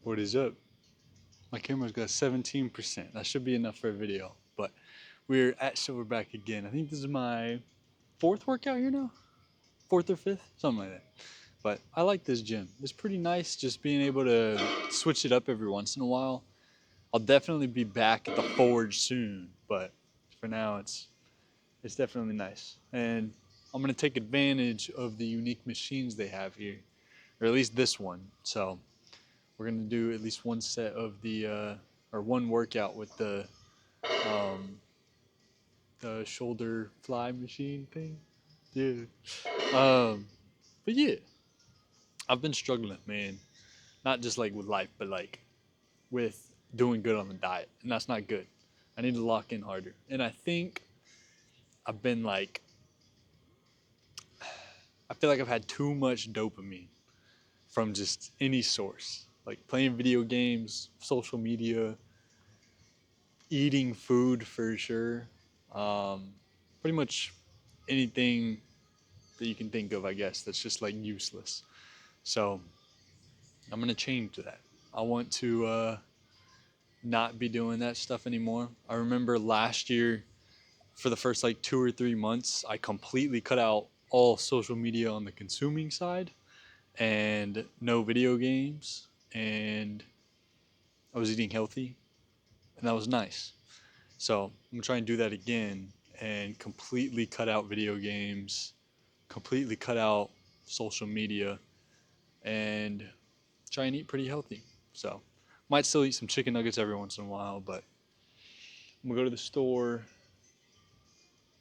What is up? My camera's got 17%. That should be enough for a video. But we're at Silverback again. I think this is my fourth workout here now. Fourth or fifth, something like that. But I like this gym. It's pretty nice just being able to switch it up every once in a while. I'll definitely be back at the Forge soon, but for now it's definitely nice. And I'm gonna take advantage of the unique machines they have here, or at least this one. So we're gonna do at least one set of the or one workout with um, the shoulder fly machine thing. Yeah. But yeah, I've been struggling, man. Not just like with life, but like with doing good on the diet, and that's not good. I need to lock in harder, and I think I've been like, I feel like I've had too much dopamine from just any source, like playing video games, social media, eating food for sure. Um, Pretty much anything that you can think of, I guess, that's just like useless. So I'm gonna change that. I want to not be doing that stuff anymore. I remember last year, for the first like 2 or 3 months, I completely cut out all social media on the consuming side and no video games, and I was eating healthy, and that was nice. So I'm gonna try and do that again and completely cut out video games, completely cut out social media, and try and eat pretty healthy. So might still eat some chicken nuggets every once in a while, but I'm gonna go to the store.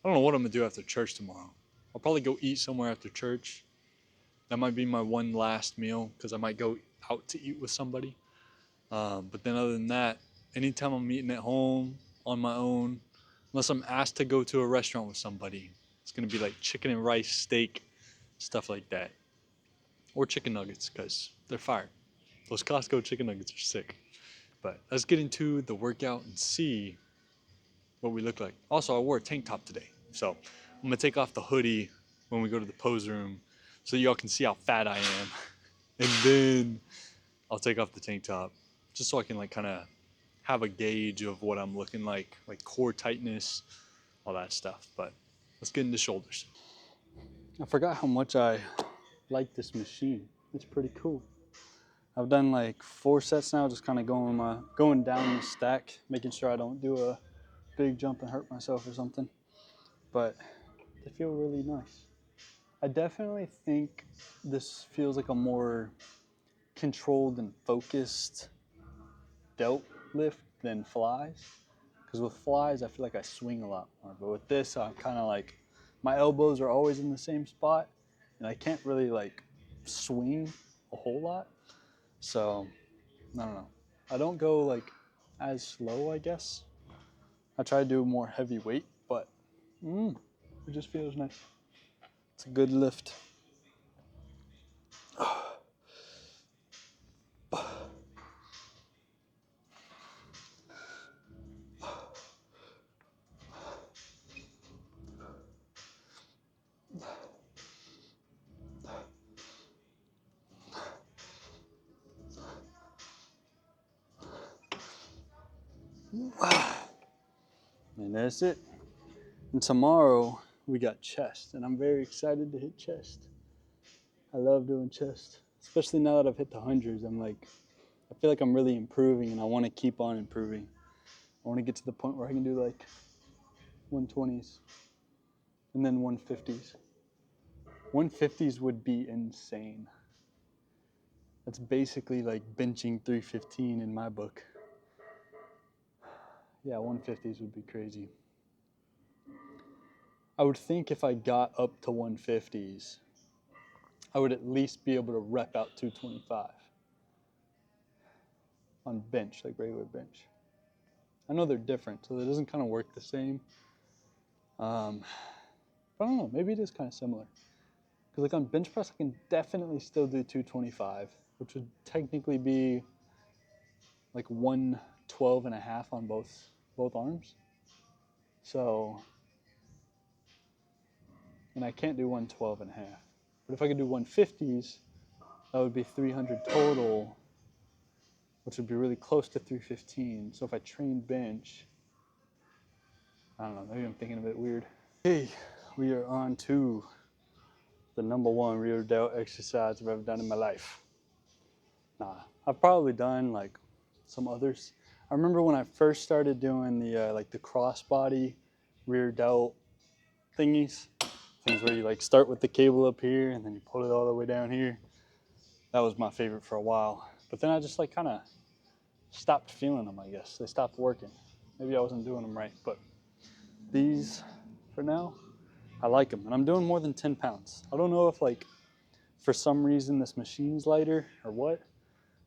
I don't know what I'm gonna do after church tomorrow. I'll probably go eat somewhere after church. That might be my one last meal because I might go out to eat with somebody. But then other than that, anytime I'm eating at home on my own, unless I'm asked to go to a restaurant with somebody, it's gonna be like chicken and rice, steak, stuff like that, or chicken nuggets because they're fire. Those Costco chicken nuggets are sick. But let's get into the workout and see what we look like. Also, I wore a tank top today, so I'm gonna take off the hoodie when we go to the pose room so y'all can see how fat I am. And then I'll take off the tank top just so I can like kind of have a gauge of what I'm looking like core tightness, all that stuff. But let's get into shoulders. I forgot how much I like this machine. It's pretty cool. I've done like 4 sets now, just kind of going down the stack, making sure I don't do a big jump and hurt myself or something. But they feel really nice. I definitely think this feels like a more controlled and focused delt lift than flies. Because with flies, I feel like I swing a lot more. But with this, I'm kind of like, my elbows are always in the same spot, and I can't really like swing a whole lot. So, I don't know. I don't go like as slow, I guess. I try to do more heavy weight, but it just feels nice. It's a good lift. And that's it. And tomorrow we got chest, and I'm very excited to hit chest. I love doing chest, especially now that I've hit the hundreds. I feel like I'm really improving, and I want to keep on improving. I want to get to the point where I can do like 120s and then 150s. 150s would be insane. That's basically like benching 315 in my book. Yeah, 150s would be crazy. I would think if I got up to 150s, I would at least be able to rep out 225 on bench, like regular bench. I know they're different, so it doesn't kind of work the same. But I don't know, maybe it is kind of similar. Because like on bench press, I can definitely still do 225, which would technically be like 112 and a half on both arms. So, and I can't do 112 and a half. But if I could do 150s, that would be 300 total, which would be really close to 315. So if I train bench, I don't know, maybe I'm thinking of it weird. Okay, we are on to the #1 rear delt exercise I've ever done in my life. Nah, I've probably done like some others. I remember when I first started doing the like the crossbody rear delt thingies, things where you like start with the cable up here and then you pull it all the way down here. That was my favorite for a while. But then I just like kind of stopped feeling them, I guess. They stopped working. Maybe I wasn't doing them right, but these for now, I like them. And I'm doing more than 10 pounds. I don't know if like for some reason this machine's lighter or what,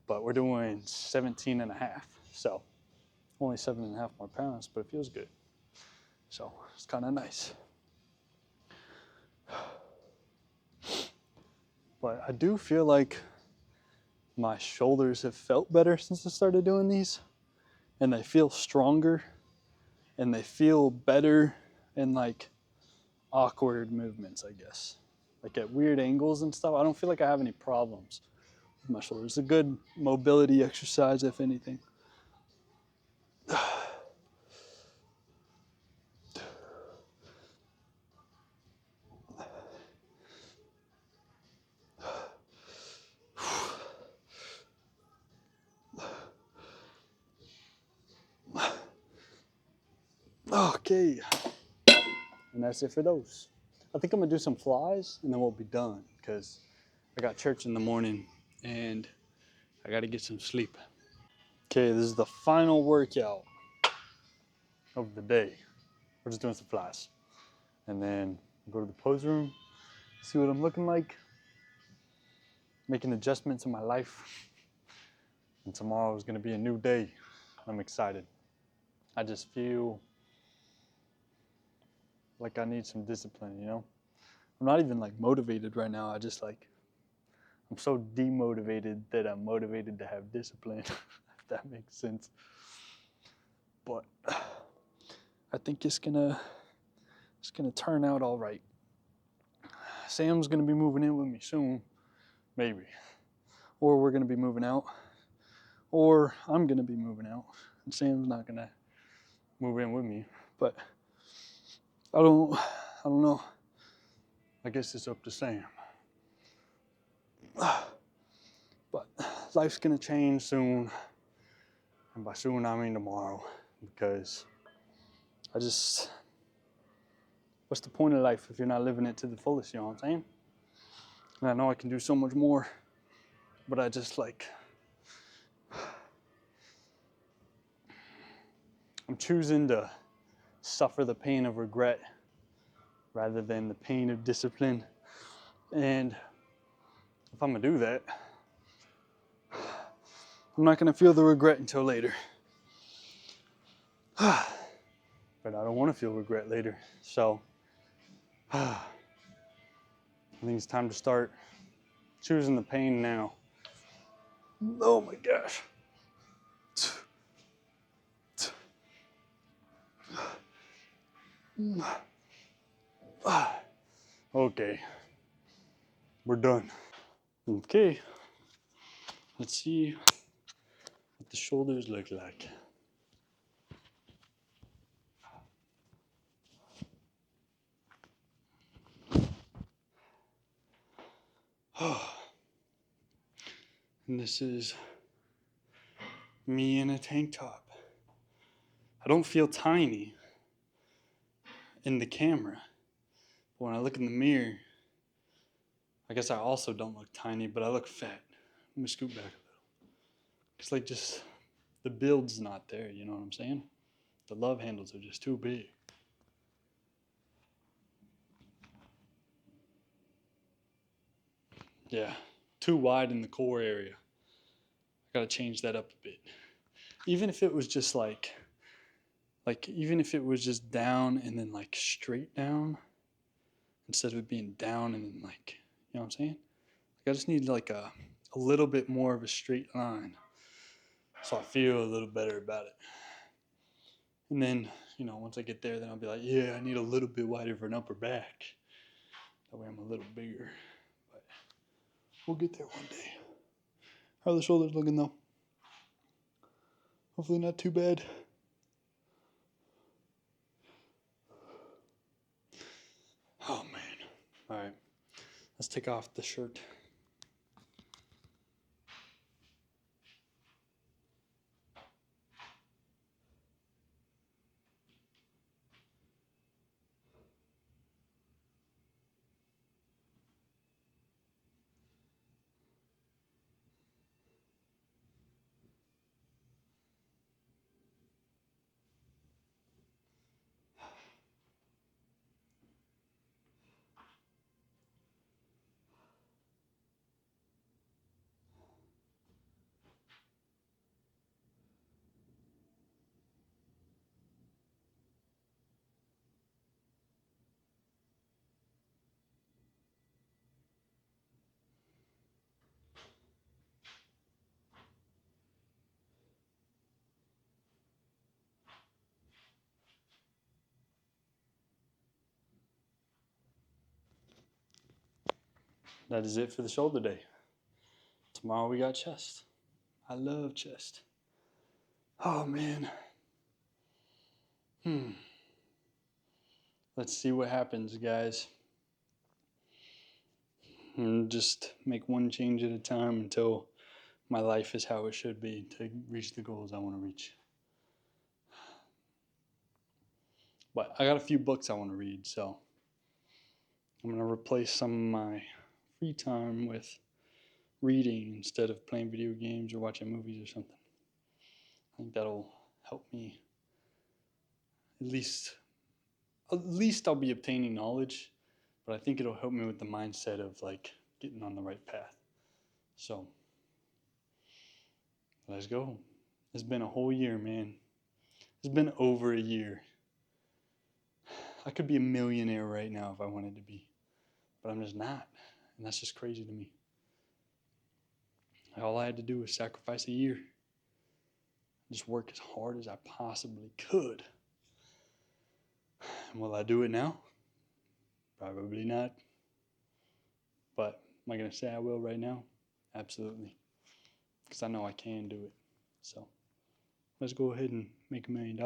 but we're doing 17 and a half. So only 7.5 more pounds, but it feels good. So it's kind of nice. But I do feel like my shoulders have felt better since I started doing these, and they feel stronger and they feel better in like awkward movements, I guess. Like at weird angles and stuff. I don't feel like I have any problems with my shoulders. It's a good mobility exercise, if anything. Okay, and that's it for those. I think I'm gonna do some flies and then we'll be done because I got church in the morning and I gotta get some sleep. Okay, this is the final workout of the day. We're just doing some flies. And then go to the pose room, see what I'm looking like, making adjustments in my life. And tomorrow is gonna be a new day. I'm excited. I just feel like I need some discipline, you know? I'm not even like motivated right now. I just like, I'm so demotivated that I'm motivated to have discipline, if that makes sense. But I think it's gonna turn out all right. Sam's gonna be moving in with me soon, maybe. Or we're gonna be moving out. Or I'm gonna be moving out. And Sam's not gonna move in with me. But I don't know. I guess it's up to Sam. But life's gonna change soon. And by soon I mean tomorrow. Because what's the point of life if you're not living it to the fullest, you know what I'm saying? And I know I can do so much more, but I just like, I'm choosing to suffer the pain of regret rather than the pain of discipline. And if I'm gonna do that, I'm not gonna feel the regret until later. But I don't wanna feel regret later. So I think it's time to start choosing the pain now. Oh my gosh. Okay, we're done. Okay, let's see what the shoulders look like. And this is me in a tank top. I don't feel tiny in the camera, but when I look in the mirror, I guess I also don't look tiny, but I look fat. Let me scoot back a little. It's like just the build's not there, you know what I'm saying? The love handles are just too big. Yeah, too wide in the core area. I gotta change that up a bit. Even if it was just like even if it was just down and then like straight down, instead of it being down and then like, you know what I'm saying? Like I just need like a little bit more of a straight line so I feel a little better about it. And then, you know, once I get there, then I'll be like, yeah, I need a little bit wider for an upper back. That way I'm a little bigger. But we'll get there one day. How are the shoulders looking though? Hopefully not too bad. Oh man. All right. Let's take off the shirt. That is it for the shoulder day. Tomorrow we got chest. I love chest. Oh man. Let's see what happens, guys. And just make one change at a time until my life is how it should be to reach the goals I want to reach. But I got a few books I want to read, so I'm going to replace some of my free time with reading instead of playing video games or watching movies or something. I think that'll help me. At least I'll be obtaining knowledge, but I think it'll help me with the mindset of like getting on the right path. So let's go. It's been a whole year, man. It's been over a year. I could be a millionaire right now if I wanted to be, but I'm just not. And that's just crazy to me. All I had to do was sacrifice a year. Just work as hard as I possibly could. And will I do it now? Probably not. But am I going to say I will right now? Absolutely. Because I know I can do it. So let's go ahead and make $1 million.